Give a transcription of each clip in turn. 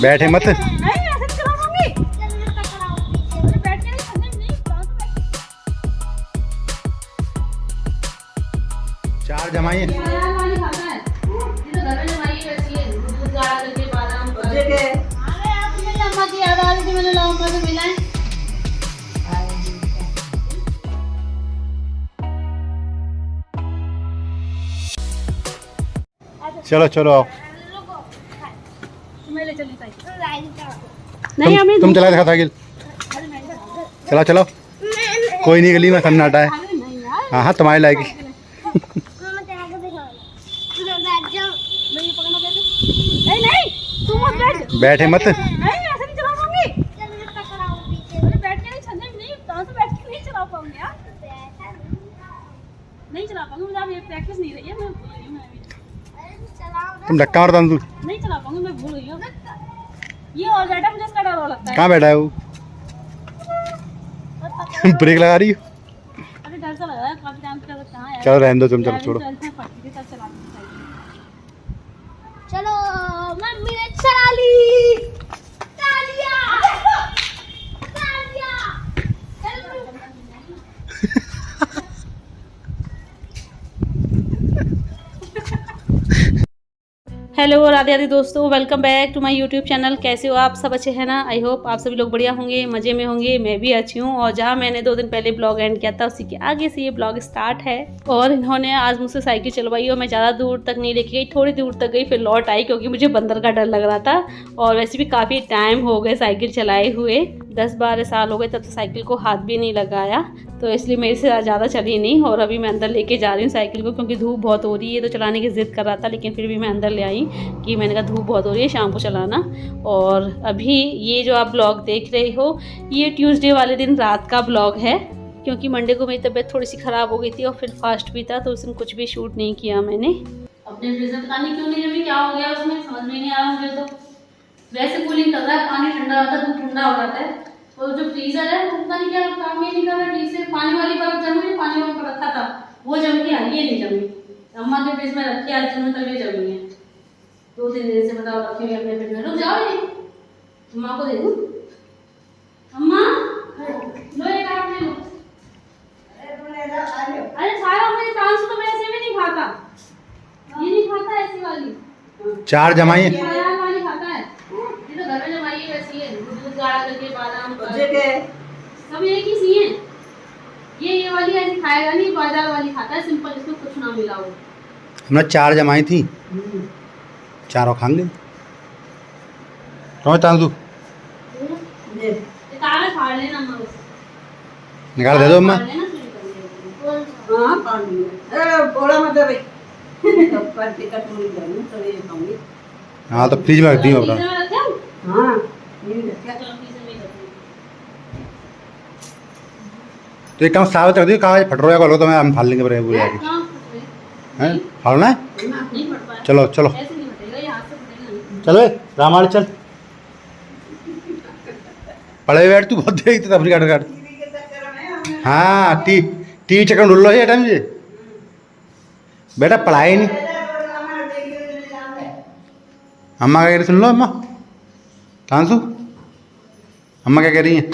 बैठे मत। चार जमाइए। चलो चलो आओ। नहीं तुम चला दिखा साइकिल। चलो चलो कोई नहीं, गली में सन्नाटा है। हाँ हाँ तुम्हारी लायकी। बैठे मत। नहीं चला पाऊंगी, मुझे प्रैक्टिस नहीं रही है। मैं भूल गई हूँ। तुम धक्का मारता तू। नहीं चला पाऊंगी, मैं भूल गई हूँ। ये और बैठा, मुझे इसका डर लगता है। कहाँ बैठा है वो? ब्रेक लगा रही हो? अरे डर सा लग रहा है, काफी टाइम से कहाँ है। चलो रहने दो तुम, चलो छोड़ो। चलो मम्मी ने चला ली। हेलो राधे राधे दोस्तों, welcome back to my YouTube channel. कैसे हो आप सब? अच्छे हैं ना? आई होप आप सभी लोग बढ़िया होंगे, मज़े में होंगे। मैं भी अच्छी हूँ। और जहाँ मैंने 2 दिन पहले ब्लॉग एंड किया था, उसी के आगे से ये ब्लॉग स्टार्ट है। और इन्होंने आज मुझसे साइकिल चलवाई और मैं ज़्यादा दूर तक नहीं लेके गई, थोड़ी दूर तक गई, फिर लौट आई क्योंकि मुझे बंदर का डर लग रहा था। और वैसे भी काफ़ी टाइम हो गए साइकिल चलाए हुए, 10-12 साल हो गए, तब से साइकिल को हाथ भी नहीं लगाया, तो इसलिए मेरे से ज़्यादा चली नहीं। और अभी मैं अंदर लेके जा रही हूँ साइकिल को, क्योंकि धूप बहुत हो रही है। तो चलाने की ज़िद कर रहा था, लेकिन फिर भी मैं अंदर ले आई कि मैंने कहा धूप बहुत हो रही है, शाम को चलाना। और अभी ये जो आप ब्लॉग देख रहे हो, ये ट्यूसडे वाले दिन रात का ब्लॉग है, क्योंकि मंडे को मेरी तबीयत थोड़ी सी ख़राब हो गई थी और फिर फास्ट भी था, तो उस दिन कुछ भी शूट नहीं किया मैंने। अपने फ्रीजर में पानी क्यों नहीं जमी, क्या हो गया उसमें, समझ में नहीं आ रहा मुझे। तो वैसे कूलिंग कर रहा है, पानी ठंडा होता है, दूध ठंडा हो जाता है। और जो फ्रीजर है वो पता नहीं क्या काम ही नहीं कर रहा ठीक से। पानी वाली बर्फ जमी, पानी वाला पर रखा था वो जम के आई, ये नहीं जमी। अम्मा के फ्रिज में रखी आज दिन में, तब ये जमी है। 2-3 दिन से बताओ रखी हुई अपने फ्रिज में। रुक जाओ, ये अम्मा को दे दूं। अम्मा लो ये काट ले लो। अरे सारा मेरे टांस तो मैं ऐसे भी नहीं खाता, ये नहीं खाता ऐसी वाली। 4 जमाइए। वाली खाता है, ये तो घर में जमाई है वैसी है, दूध गाढ़ा करके बादाम सब एक ही सी है। ये वाली ऐसी खाएगा नहीं, बाजार वाली खाता है सिंपल, इसमें कुछ ना मिला हो। हमने 4 जमाई थी, चारों खाएंगे। कौन तांदू फाड़ लेना, निकाल दे दो अम्मा। हाँ तो फ्रिज में रख दी अपना। तो एक काम साफ कर दी, कागज फट रहा है तो मैं हम फाड़ लेंगे बड़े बुरे आगे हैं। फाड़ना है? चलो चलो चलो रामायण चल। पढ़े बैठ तू, बहुत देखते तब काट काट। हाँ टी चक्कर ढूंढ लो ये टाइम से बेटा, पढ़ाई नहीं। अम्मा क्या कह रही सुन लो। अम्मा तांसू अम्मा क्या कह रही हैं?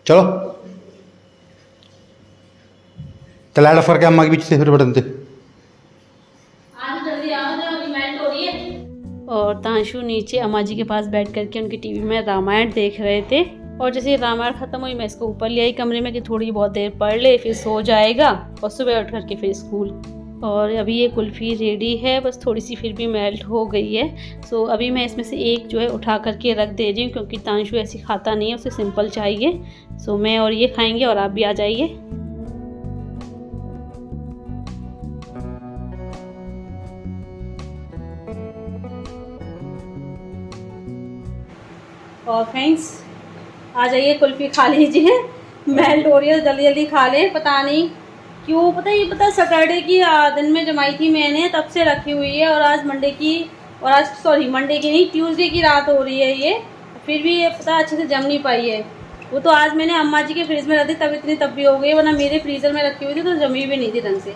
चलो चला डफर के अम्मा के पीछे से फिर बटन से। और तांशु नीचे अम्मा जी के पास बैठ करके उनकी टीवी में रामायण देख रहे थे। और जैसे रामायण ख़त्म हुई, मैं इसको ऊपर ले आई कमरे में कि थोड़ी बहुत देर पढ़ ले, फिर सो जाएगा और सुबह उठ करके फिर स्कूल। और अभी ये कुल्फ़ी रेडी है, बस थोड़ी सी फिर भी मेल्ट हो गई है। सो अभी मैं इसमें से एक जो है उठा करके रख दे रही हूँ, क्योंकि तांशु ऐसी खाता नहीं है, उसे सिंपल चाहिए। सो मैं और ये खाएंगे और आप भी आ जाइए। और फ्रेंड्स आ जाइए, कुल्फ़ी खा लीजिए, मेल्ट हो रही है, जल्दी जल्दी खा ले। पता नहीं क्यों, पता सैटरडे की दिन में जमाई थी मैंने, तब से रखी हुई है। और आज मंडे की, और आज सॉरी मंडे की नहीं, ट्यूसडे की रात हो रही है ये, फिर भी ये पता अच्छे से जम नहीं पाई है। वो तो आज मैंने अम्मा जी के फ्रिज में रख दी, तब इतनी तब भी हो गई, वरना मेरे फ्रीज़र में रखी हुई थी तो जमी भी नहीं थी ढंग से।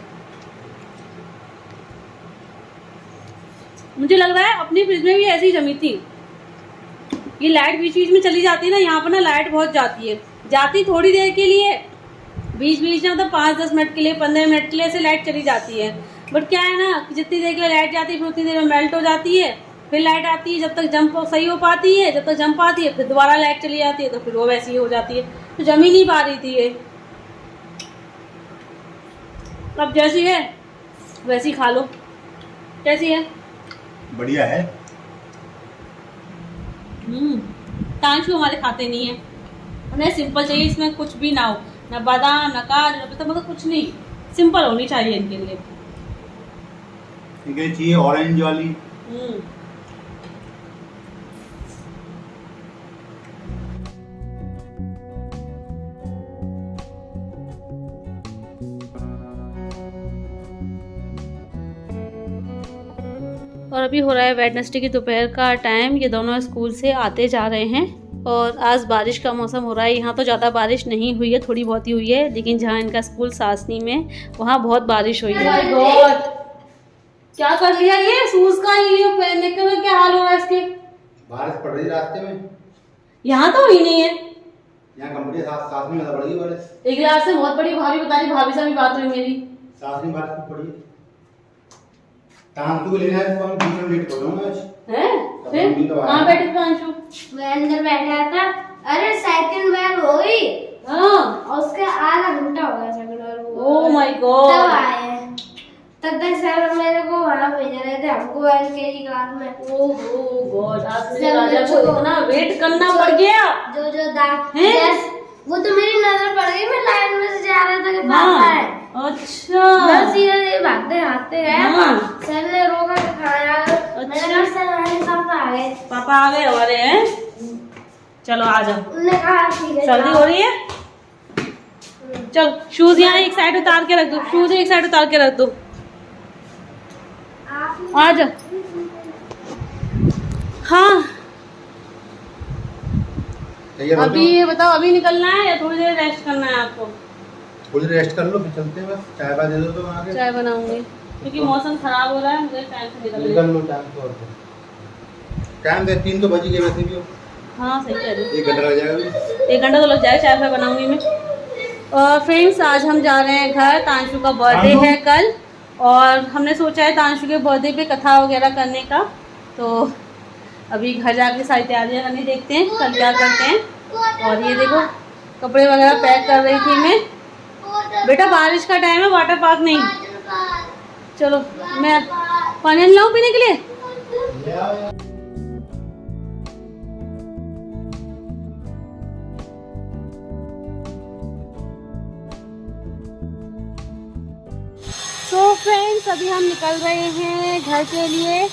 मुझे लग रहा है अपनी फ्रिज में भी ऐसी ही जमी थी। ये लाइट बीच बीच में चली जाती है ना, यहाँ पर ना लाइट बहुत जाती है, जाती थोड़ी देर के लिए, बीच बीच में मतलब 5-10 मिनट के लिए, 15 मिनट के लिए ऐसे लाइट चली जाती है। बट क्या है ना कि जितनी देर के लिए लाइट जाती है फिर उतनी देर में मेल्ट हो जाती है, फिर लाइट आती है, जब तक जंप सही हो पाती है, जब तक जंप आती है फिर दोबारा लाइट चली जाती है, तो फिर वो वैसी ही हो जाती है। तो जम ही नहीं पा रही थी ये। अब जैसी है वैसी खा लो। कैसी है? बढ़िया है। तांशु हमारे खाते नहीं है, उन्हें सिंपल चाहिए, इसमें कुछ भी ना हो, ना बादाम ना काजू, तो मतलब कुछ नहीं, सिंपल होनी चाहिए इनके लिए। इनके लिए चाहिए ऑरेंज वाली। और अभी हो रहा है वेडनेसडे की दोपहर का टाइम। ये दोनों स्कूल से आते जा रहे हैं और आज बारिश का मौसम हो रहा है। यहाँ तो ज़्यादा बारिश नहीं हुई है, थोड़ी बहुत ही हुई है, लेकिन जहाँ इनका स्कूल सासनी में, वहाँ बहुत बारिश हुई है। क्या कर लिया ये शूज का, ये पहनने का क्या हाल हो रहा है इसके? बारिश पड़ रही रास्ते में। यहाँ तो हुई नहीं है, यहाँ कंपनी साथ में पड़ गई बारिश। एक गिलास से बहुत बड़ी भाभी बता रही, भाभी से भी बात हुई मेरी, साथ में बारिश पड़ी। तांशु को लेना है तो हम दूसरा लेट कर दूंगा आज। हैं? फिर कहाँ बैठे थे तांशु? मैं अंदर बैठा था। अरे सेकंड बेल हो गई। हाँ, और उसका आधा घंटा हो गया second bell. Oh my god. तब आए, तब तक सर मेरे को वहाँ भेज रहे थे, हमको एलकेजी क्लास में। ओह गॉड, आज मेरे राजा को इतना वेट करना पड़ गया। जो दाग वो तो मेरी नजर पड़ गई, मैं लाइन में से जा रहा था कि पापा है। अच्छा, मैं सीधे भागते भागते गया, सर ने रोका के खाया। मैंने कहा सर मेरे पापा आ गए। पापा आ गए हमारे हैं, चलो आ जाओ। उन्होंने कहा ठीक है। सर्दी हो रही है, चल शूज यहाँ एक साइड उतार के रख दो, शूज एक साइड उतार के रख दो, आ जाओ। हाँ अभी ये बताओ, अभी निकलना है या थोड़ी देर रेस्ट करना है आपको? थोड़ी रेस्ट कर लो फिर चलते हैं। बस चाय बना दे दो तो आगे चाय बनाऊंगी, क्योंकि मौसम खराब हो रहा है, मुझे टाइम से निकल लो। टाइम दे 3 तो बज गए वैसे भी। हाँ सही कह रहे हो, 1 घंटा लग जाएगा। 1 घंटा तो लग जाएगा, चाय फाय बनाऊंगी मैं। और फ्रेंड्स आज हम जा रहे हैं घर, तांशु का बर्थडे है कल, और हमने सोचा है तांशु के बर्थडे पे कथा वगैरह करने का। तो अभी घर जाके सारी तैयारियां करनी, देखते हैं कल क्या करते हैं। और ये देखो कपड़े वगैरह पैक कर रही थी मैं। बेटा बारिश का टाइम है, वाटर पार्क नहीं। चलो मैं पानी लाऊं पीने के लिए। तो फ्रेंड्स अभी हम निकल रहे हैं घर के लिए।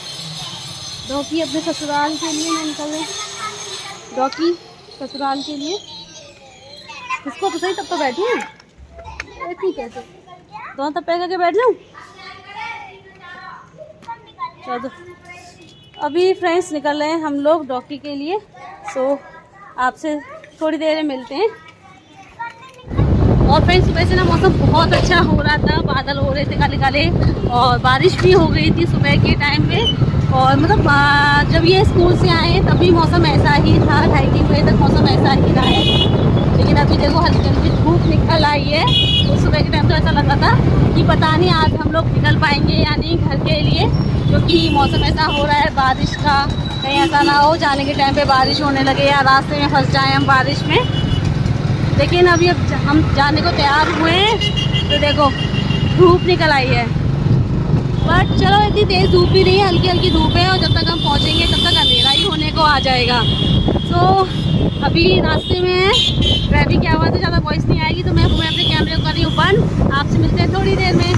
डॉकी अपने ससुराल के लिए मैं निकल रही, डॉकी ससुराल के लिए। इसको तो सही, तब तो बैठी हूँ, ठीक है, दोनों तब पैक करके बैठ जाऊँ। चलो अभी फ्रेंड्स निकल रहे हैं हम लोग डॉकी के लिए। सो आपसे थोड़ी देर में मिलते हैं। और फ्रेंड्स सुबह से ना मौसम बहुत अच्छा हो रहा था, बादल हो रहे थे काले काले, और बारिश भी हो गई थी सुबह के टाइम पे। और मतलब जब ये स्कूल से आए तभी मौसम ऐसा ही था, 2:30 बजे तक मौसम ऐसा ही रहा है। लेकिन अभी देखो हल्की हल्की धूप निकल आई है। तो सुबह के टाइम तो ऐसा लग रहा था कि पता नहीं आज हम लोग निकल पाएंगे या नहीं घर के लिए, क्योंकि मौसम ऐसा हो रहा है बारिश का। कहीं ऐसा ना हो जाने के टाइम पे बारिश होने लगे या रास्ते में फंस जाएं हम बारिश में। लेकिन अभी अब हम जाने को तैयार हुए हैं, तो देखो धूप निकल आई है। बट चलो इतनी तेज़ धूप भी नहीं है, हल्की हल्की धूप है, और जब तक हम पहुंचेंगे तब तक अंधेरा ही होने को आ जाएगा। तो अभी रास्ते में है, ट्रैफिक की आवाज़ से ज़्यादा वॉइस नहीं आएगी, तो मैं अपने कैमरे को कर रही हूँ बंद। आपसे मिलते हैं थोड़ी देर में।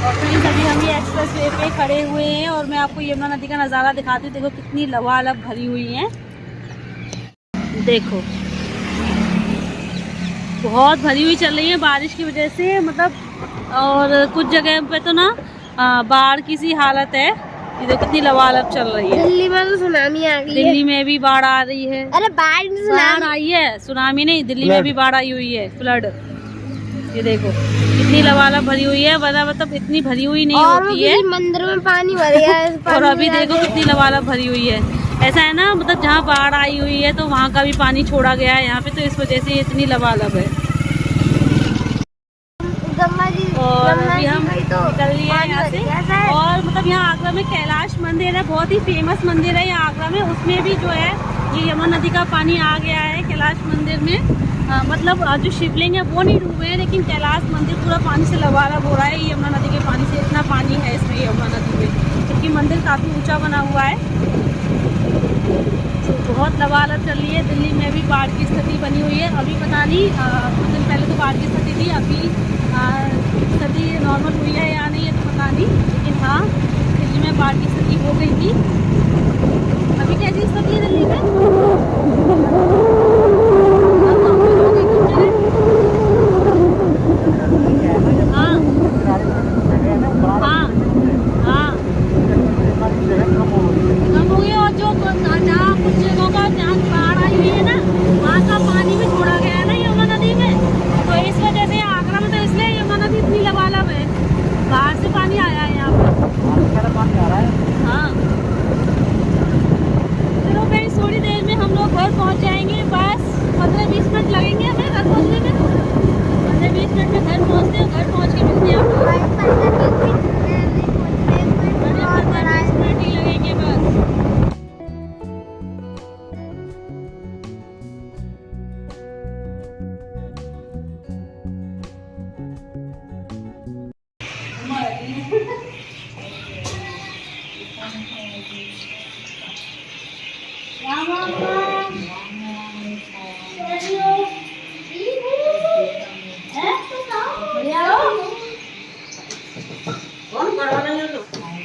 और फ्रेंड्स अभी हम ये एक्सप्रेस वे पे खड़े हुए हैं, और मैं आपको यमुना नदी का नज़ारा दिखाती हूँ। देखो कितनी लबालब भरी हुई है, देखो बहुत भरी हुई चल रही है बारिश की वजह से, मतलब। और कुछ जगह पे तो ना बाढ़ की सी हालत है। ये देखो कितनी लबालब चल रही है। दिल्ली में में तो सुनामी आ गई है। दिल्ली में भी बाढ़ आ रही है। अरे बाढ़ आई है, सुनामी नहीं, दिल्ली में भी बाढ़ आई हुई है, फ्लड। ये देखो कितनी लबालब भरी हुई है, मतलब इतनी भरी हुई नहीं होती है। मंदिर में पानी भर गया है। और अभी देखो कितनी लबालब भरी हुई है। ऐसा है ना, मतलब जहाँ बाढ़ आई हुई है तो वहाँ का भी पानी छोड़ा गया है यहाँ पे, तो इस वजह से इतनी लबालब है। और अभी हम निकल लिए यहाँ से। और मतलब यहाँ आगरा में कैलाश मंदिर है, बहुत ही फेमस मंदिर है यहाँ आगरा में। उसमें भी जो है ये यमुना नदी का पानी आ गया है कैलाश मंदिर में। मतलब जो शिवलिंग है वो नहीं डूबे हैं, लेकिन कैलाश मंदिर पूरा पानी से लबालब हो रहा है। यमुना नदी के पानी से इतना पानी है इसमें यमुना नदी में, क्योंकि मंदिर काफ़ी ऊंचा बना हुआ है। तो बहुत लबालब चल रही है। दिल्ली में भी बाढ़ की स्थिति बनी हुई है। अभी पता नहीं, कुछ दिन पहले तो बाढ़ की स्थिति थी, अभी स्थिति नॉर्मल हुई है या नहीं है तो पता नहीं, लेकिन हाँ दिल्ली में बाढ़ की स्थिति हो गई थी। अभी कैसी स्थिति है दिल्ली में?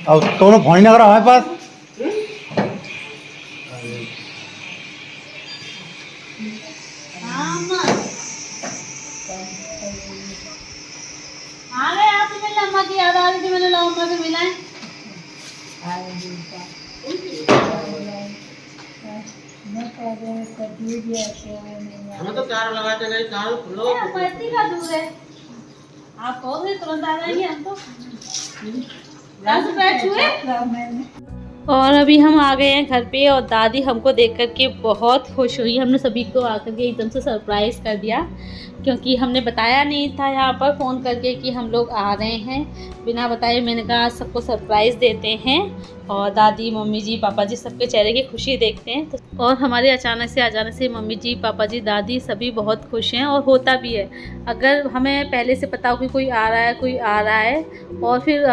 अब दोनों फोन ना करो हमारे पास। आ गए आप से मिलने, अम्मा की याद आ रही थी, मैंने लाओ अम्मा से मिलाएं। हमें तो कार लगाते गए, कार खुलो पत्ती का दूर है, आप कहोगे तुरंत आ जाएंगे हम तो। और अभी हम आ गए हैं घर पे, और दादी हमको देख कर के बहुत खुश हुई। हमने सभी को आकर के एकदम से सरप्राइज़ कर दिया, क्योंकि हमने बताया नहीं था यहाँ पर फ़ोन करके कि हम लोग आ रहे हैं। बिना बताए मैंने कहा आज सबको सरप्राइज़ देते हैं, और दादी मम्मी जी पापा जी सबके चेहरे की खुशी देखते हैं। तो और हमारे अचानक से आ जाने से मम्मी जी पापा जी दादी सभी बहुत खुश हैं, और होता भी है। अगर हमें पहले से पता हो कि कोई आ रहा है और फिर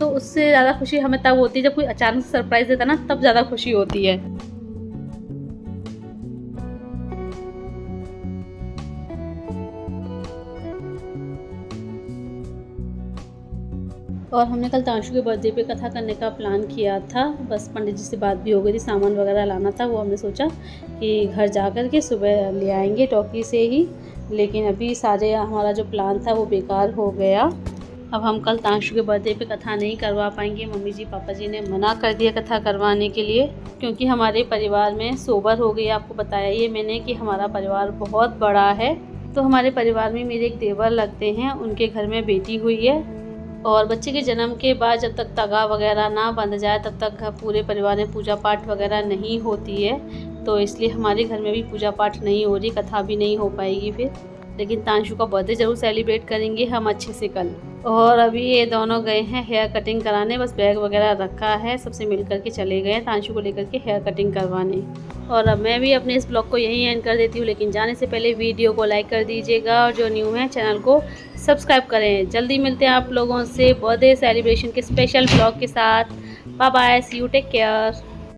तो उससे ज़्यादा खुशी हमें तब होती है जब कोई अचानक से सरप्राइज़ देता ना, तब ज़्यादा खुशी होती है। और हमने कल तांशु के बर्थडे पे कथा करने का प्लान किया था, बस पंडित जी से बात भी हो गई थी, सामान वगैरह लाना था, वो हमने सोचा कि घर जा कर के सुबह ले आएंगे टॉकी से ही। लेकिन अभी सारे हमारा जो प्लान था वो बेकार हो गया। अब हम कल तांशु के बर्थडे पे कथा नहीं करवा पाएंगे। मम्मी जी पापा जी ने मना कर दिया कथा करवाने के लिए, क्योंकि हमारे परिवार में सोबर हो गई। आपको बताया ये मैंने कि हमारा परिवार बहुत बड़ा है। तो हमारे परिवार में मेरे एक देवर लगते हैं, उनके घर में बेटी हुई है, और बच्चे के जन्म के बाद जब तक तगा वगैरह ना बंध जाए तब तक पूरे परिवार में पूजा पाठ वगैरह नहीं होती है। तो इसलिए हमारे घर में भी पूजा पाठ नहीं हो रही, कथा भी नहीं हो पाएगी फिर। लेकिन तांशु का बर्थडे ज़रूर सेलिब्रेट करेंगे हम अच्छे से कल। और अभी ये दोनों गए हैं हेयर कटिंग कराने, बस बैग वगैरह रखा है, सबसे मिल कर के चले गए तांशु को लेकर के हेयर कटिंग करवाने। और अब मैं भी अपने इस ब्लॉग को यहीं एंड कर देती हूँ, लेकिन जाने से पहले वीडियो को लाइक कर दीजिएगा, और जो न्यू है चैनल को सब्सक्राइब करें। जल्दी मिलते हैं आप लोगों से बर्थडे सेलिब्रेशन के स्पेशल ब्लॉग के साथ। Bye bye, see you, take care.